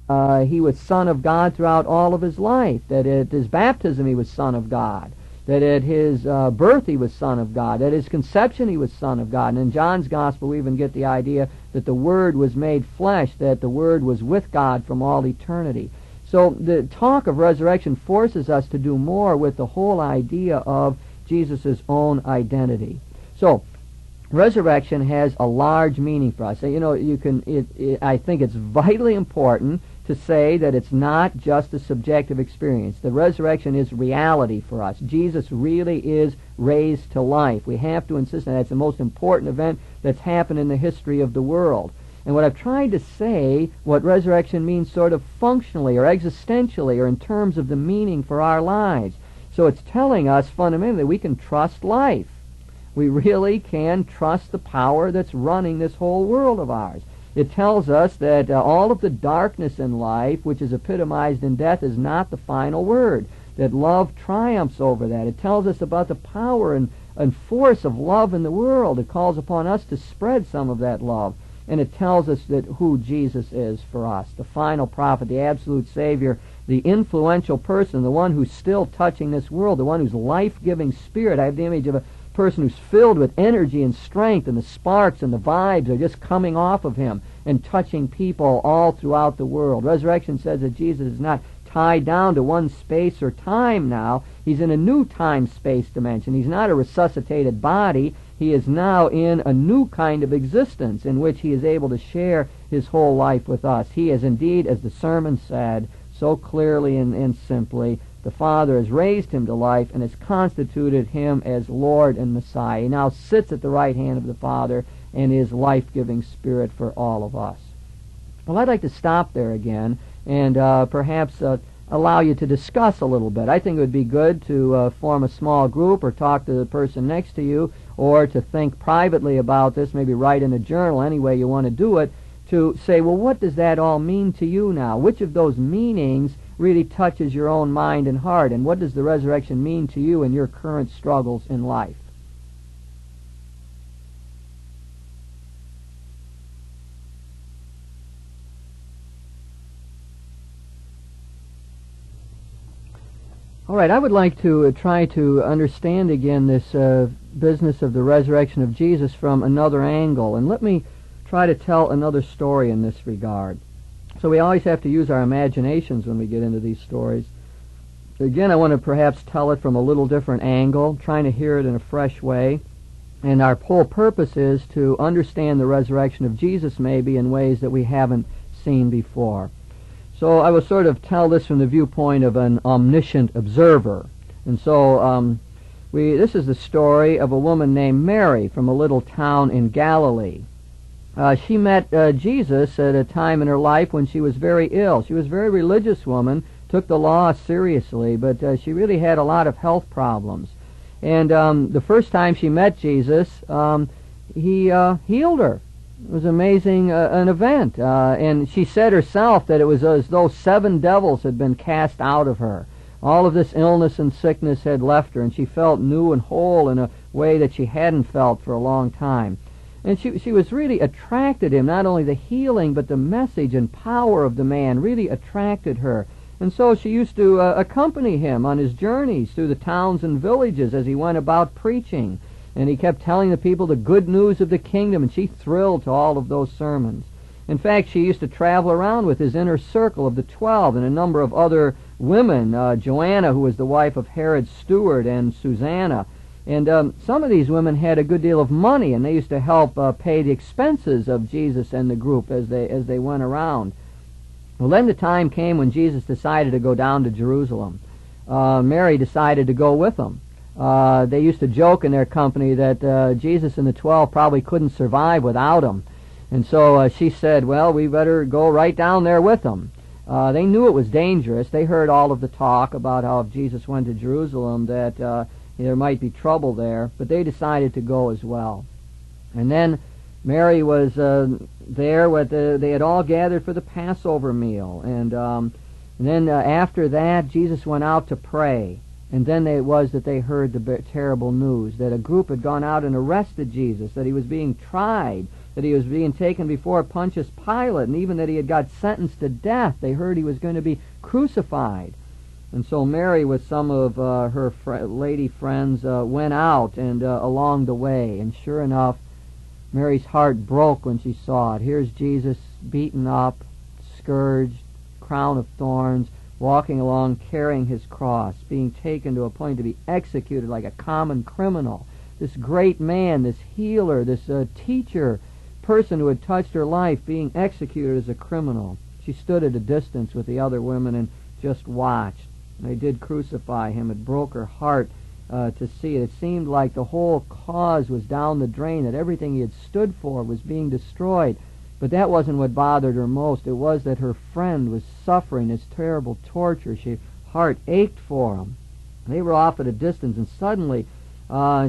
he was Son of God throughout all of his life, that at his baptism he was Son of God, that at his birth he was Son of God, at his conception he was Son of God. And in John's Gospel we even get the idea that the Word was made flesh, that the Word was with God from all eternity. So the talk of resurrection forces us to do more with the whole idea of Jesus' own identity. So resurrection has a large meaning for us. You know, I think it's vitally important to say that it's not just a subjective experience. The resurrection is reality for us. Jesus really is raised to life. We have to insist on that. It's the most important event that's happened in the history of the world. And what I've tried to say, what resurrection means sort of functionally or existentially or in terms of the meaning for our lives. So it's telling us fundamentally that we can trust life. We really can trust the power that's running this whole world of ours. It tells us that all of the darkness in life, which is epitomized in death, is not the final word, that love triumphs over that. It tells us about the power and force of love in the world. It calls upon us to spread some of that love. And it tells us that who Jesus is for us, the final prophet, the absolute Savior, the influential person, the one who's still touching this world, the one who's life-giving spirit. I have the image of a person who's filled with energy and strength, and the sparks and the vibes are just coming off of him and touching people all throughout the world. Resurrection says that Jesus is not tied down to one space or time now. He's in a new time-space dimension. He's not a resuscitated body. He is now in a new kind of existence in which he is able to share his whole life with us. He is indeed, as the sermon said so clearly and simply, the Father has raised him to life and has constituted him as Lord and Messiah. He now sits at the right hand of the Father and is life-giving Spirit for all of us. Well, I'd like to stop there again and perhaps allow you to discuss a little bit. I think it would be good to form a small group or talk to the person next to you, or to think privately about this, maybe write in a journal, any way you want to do it, to say, well, what does that all mean to you now? Which of those meanings really touches your own mind and heart, and what does the resurrection mean to you in your current struggles in life? All right, I would like to try to understand again this business of the resurrection of Jesus from another angle, and let me try to tell another story in this regard. So we always have to use our imaginations when we get into these stories. Again, I want to perhaps tell it from a little different angle, trying to hear it in a fresh way, and our whole purpose is to understand the resurrection of Jesus maybe in ways that we haven't seen before. So I will sort of tell this from the viewpoint of an omniscient observer. And so this is the story of a woman named Mary from a little town in Galilee. She met Jesus at a time in her life when she was very ill. She was a very religious woman, took the law seriously, but she really had a lot of health problems. And the first time she met Jesus, he healed her. It was amazing, an event. And she said herself that it was as though 7 devils had been cast out of her. All of this illness and sickness had left her, and she felt new and whole in a way that she hadn't felt for a long time. And she was really attracted to him. Not only the healing, but the message and power of the man really attracted her. And so she used to accompany him on his journeys through the towns and villages as he went about preaching. And he kept telling the people the good news of the kingdom, and she thrilled to all of those sermons. In fact, she used to travel around with his inner circle of the 12 and a number of other women, Joanna, who was the wife of Herod's steward, and Susanna. And some of these women had a good deal of money, and they used to help pay the expenses of Jesus and the group as they went around. Well, then the time came when Jesus decided to go down to Jerusalem. Mary decided to go with him. They used to joke in their company that Jesus and the 12 probably couldn't survive without him. And so she said, well, we better go right down there with him. They knew it was dangerous. They heard all of the talk about how if Jesus went to Jerusalem that there might be trouble there, but they decided to go as well. And then Mary was there. They had all gathered for the Passover meal. And then after that, Jesus went out to pray. And then it was that they heard the terrible news that a group had gone out and arrested Jesus, that he was being tried that he was being taken before Pontius Pilate, and even that he had got sentenced to death. They heard he was going to be crucified. And so Mary, with some of her lady friends, went out and along the way. And sure enough, Mary's heart broke when she saw it. Here's Jesus beaten up, scourged, crown of thorns, walking along carrying his cross, being taken to a point to be executed like a common criminal. This great man, this healer, this teacher, person who had touched her life, being executed as a criminal. She stood at a distance with the other women and just watched. They did crucify him. It broke her heart to see it. It seemed like the whole cause was down the drain, that everything he had stood for was being destroyed. But that wasn't what bothered her most. It was that her friend was suffering this terrible torture. Her heart ached for him. They were off at a distance, and suddenly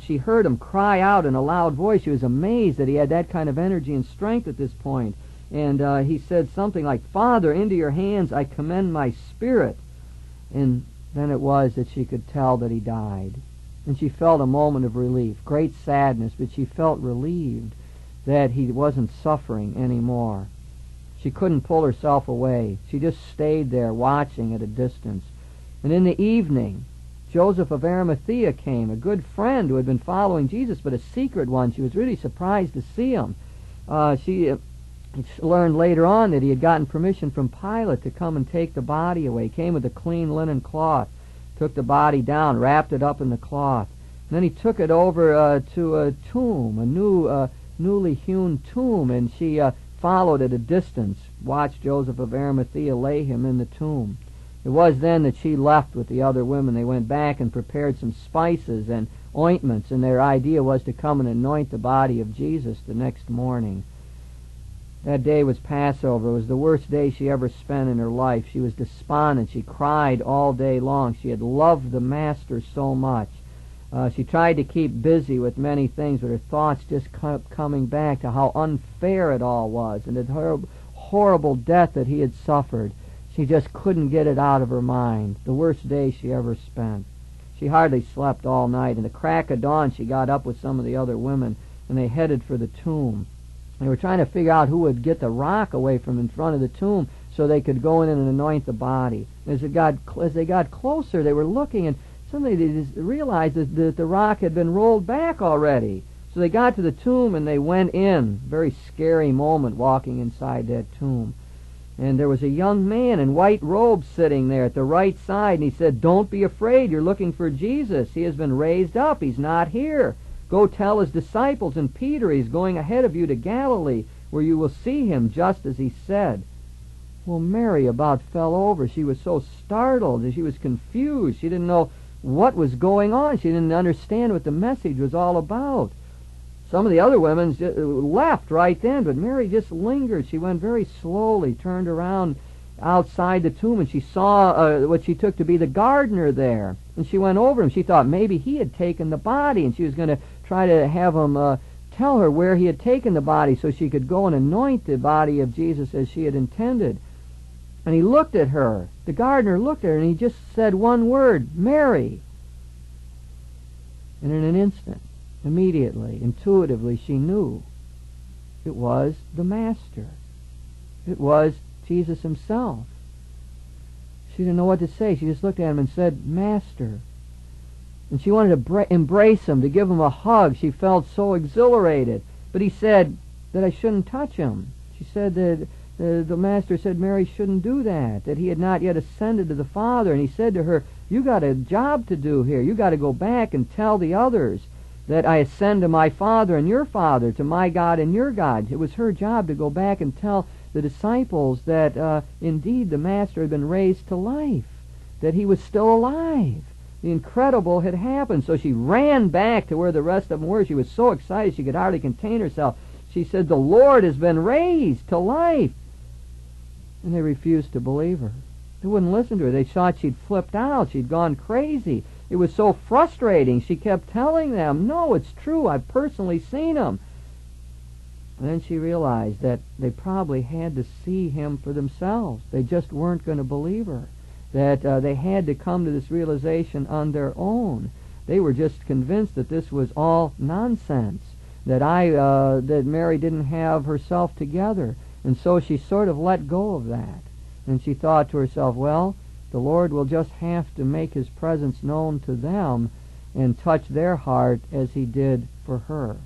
she heard him cry out in a loud voice. She was amazed that he had that kind of energy and strength at this point. And he said something like, "Father, into your hands I commend my spirit." And then it was that she could tell that he died. And she felt a moment of relief, great sadness, but she felt relieved that he wasn't suffering anymore. She couldn't pull herself away. She just stayed there watching at a distance. And in the evening, Joseph of Arimathea came, a good friend who had been following Jesus, but a secret one. She was really surprised to see him. She learned later on that he had gotten permission from Pilate to come and take the body away. He came with a clean linen cloth, took the body down, wrapped it up in the cloth. And then he took it over to a tomb, a newly hewn tomb, and she followed at a distance, watched Joseph of Arimathea lay him in the tomb. It was then that she left with the other women. They went back and prepared some spices and ointments, and their idea was to come and anoint the body of Jesus the next morning. That day was Passover. It was the worst day she ever spent in her life. She was despondent. She cried all day long. She had loved the Master so much. She tried to keep busy with many things, but her thoughts just kept coming back to how unfair it all was, and the horrible death that he had suffered. She just couldn't get it out of her mind. The worst day she ever spent. She hardly slept all night. In the crack of dawn, she got up with some of the other women, and they headed for the tomb. They were trying to figure out who would get the rock away from in front of the tomb so they could go in and anoint the body. As they got closer, they were looking, and suddenly they just realized that the rock had been rolled back already. So they got to the tomb and they went in. Very scary moment walking inside that tomb. And there was a young man in white robes sitting there at the right side, and he said, "Don't be afraid, you're looking for Jesus. He has been raised up. He's not here. Go tell his disciples and Peter he's going ahead of you to Galilee, where you will see him just as he said." Well, Mary about fell over. She was so startled, and she was confused. She didn't know what was going on. She didn't understand what the message was all about. Some of the other women left right then, but Mary just lingered. She went very slowly, turned around outside the tomb, and she saw what she took to be the gardener there. And she went over him. She thought maybe he had taken the body, and she was going to try to have him tell her where he had taken the body so she could go and anoint the body of Jesus as she had intended. And he looked at her. The gardener looked at her, and he just said one word, "Mary." And in an instant, immediately, intuitively, she knew it was the Master. It was Jesus himself. She didn't know what to say. She just looked at him and said, "Master." And she wanted to embrace him, to give him a hug. She felt so exhilarated. But he said that I shouldn't touch him. She said that the Master said Mary shouldn't do that he had not yet ascended to the Father. And he said to her, "You got a job to do here. You got to go back and tell the others that I ascend to my Father and your Father, to my God and your God." It was her job to go back and tell the disciples that indeed the Master had been raised to life, that he was still alive. The incredible had happened. So she ran back to where the rest of them were. She was so excited she could hardly contain herself. She said, "The Lord has been raised to life." And they refused to believe her. They wouldn't listen to her. They thought she'd flipped out. She'd gone crazy. It was so frustrating. She kept telling them, "No, it's true. I've personally seen him." And then she realized that they probably had to see him for themselves. They just weren't going to believe her. That they had to come to this realization on their own. They were just convinced that this was all nonsense. that Mary didn't have herself together. And so she sort of let go of that. And she thought to herself, well, the Lord will just have to make his presence known to them and touch their heart as he did for her.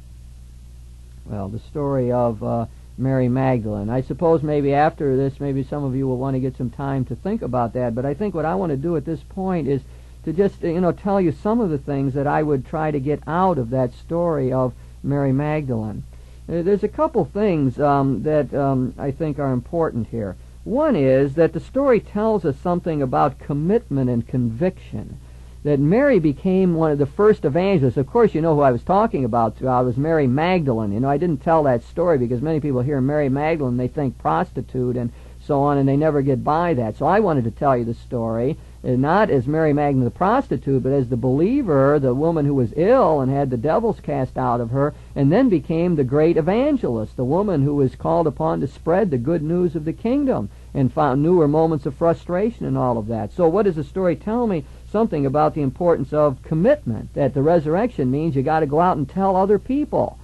Well, the story of Mary Magdalene. I suppose maybe after this, maybe some of you will want to get some time to think about that, but I think what I want to do at this point is to just, tell you some of the things that I would try to get out of that story of Mary Magdalene. There's a couple things that I think are important here. One is that the story tells us something about commitment and conviction. That Mary became one of the first evangelists. Of course, you know who I was talking about. I was Mary Magdalene. I didn't tell that story because many people hear Mary Magdalene, they think prostitute and so on, and they never get by that. So I wanted to tell you the story, not as Mary Magdalene the prostitute, but as the believer, the woman who was ill and had the devils cast out of her, and then became the great evangelist, the woman who was called upon to spread the good news of the kingdom and knew her moments of frustration and all of that. So what does the story tell me? Something about the importance of commitment, that the resurrection means you got to go out and tell other people.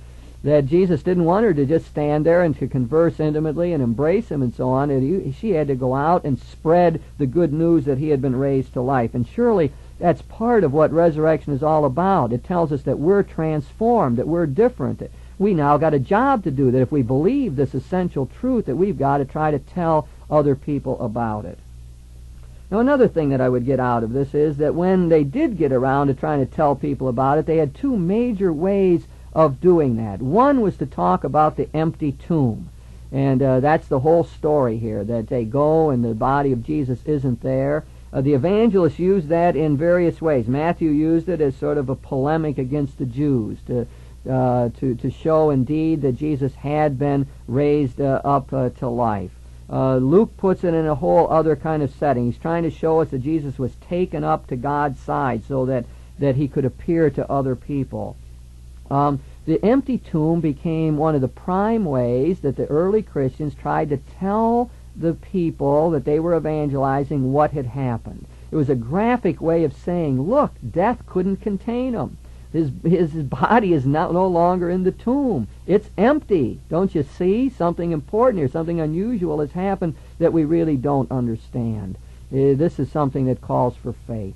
That Jesus didn't want her to just stand there and to converse intimately and embrace him and so on. She had to go out and spread the good news that he had been raised to life. And surely that's part of what resurrection is all about. It tells us that we're transformed, that we're different, that we now got a job to do, that if we believe this essential truth, that we've got to try to tell other people about it. Now, another thing that I would get out of this is that when they did get around to trying to tell people about it, they had two major ways of doing that. One was to talk about the empty tomb. And that's the whole story here, that they go and the body of Jesus isn't there. The evangelists used that in various ways. Matthew used it as sort of a polemic against the Jews to show indeed that Jesus had been raised up to life. Luke puts it in a whole other kind of setting. He's trying to show us that Jesus was taken up to God's side so that he could appear to other people. The empty tomb became one of the prime ways that the early Christians tried to tell the people that they were evangelizing what had happened. It was a graphic way of saying, look, death couldn't contain him. His body is no longer in the tomb. It's empty. Don't you see? Something important here, something unusual has happened that we really don't understand. This is something that calls for faith.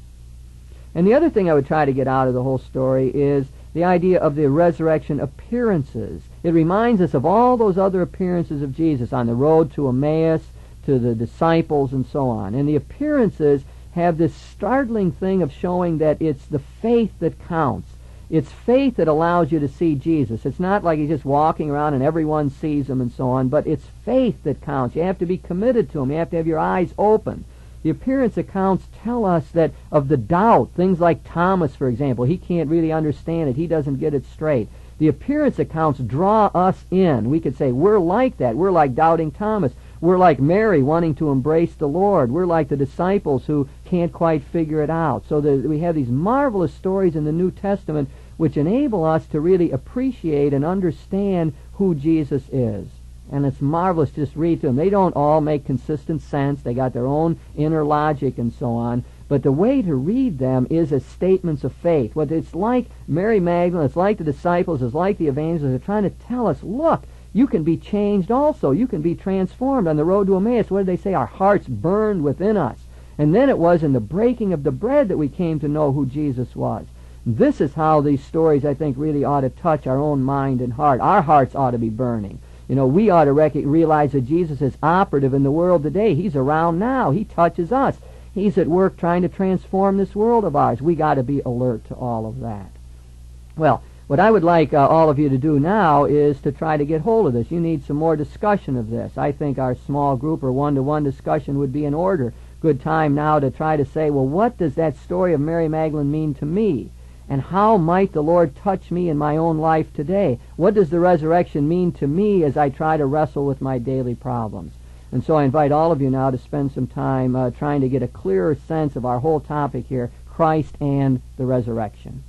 And the other thing I would try to get out of the whole story is the idea of the resurrection appearances. It reminds us of all those other appearances of Jesus on the road to Emmaus, to the disciples, and so on. And the appearances have this startling thing of showing that it's the faith that counts. It's faith that allows you to see Jesus. It's not like he's just walking around and everyone sees him and so on, but it's faith that counts. You have to be committed to him. You have to have your eyes open. The appearance accounts tell us that of the doubt, things like Thomas, for example, he can't really understand it. He doesn't get it straight. The appearance accounts draw us in. We could say we're like that. We're like doubting Thomas. We're like Mary wanting to embrace the Lord. We're like the disciples who can't quite figure it out. So that we have these marvelous stories in the New Testament which enable us to really appreciate and understand who Jesus is. And it's marvelous to just read through them. They don't all make consistent sense. They got their own inner logic and so on. But the way to read them is as statements of faith. What it's like Mary Magdalene, it's like the disciples, it's like the evangelists. They're trying to tell us, look, you can be changed also. You can be transformed. On the road to Emmaus, what did they say? Our hearts burned within us. And then it was in the breaking of the bread that we came to know who Jesus was. This is how these stories, I think, really ought to touch our own mind and heart. Our hearts ought to be burning. We ought to realize that Jesus is operative in the world today. He's around now. He touches us. He's at work trying to transform this world of ours. We got to be alert to all of that. Well, what I would like all of you to do now is to try to get hold of this. You need some more discussion of this. I think our small group or one-to-one discussion would be in order. Good time now to try to say, well, what does that story of Mary Magdalene mean to me? And how might the Lord touch me in my own life today? What does the resurrection mean to me as I try to wrestle with my daily problems? And so I invite all of you now to spend some time trying to get a clearer sense of our whole topic here, Christ and the resurrection.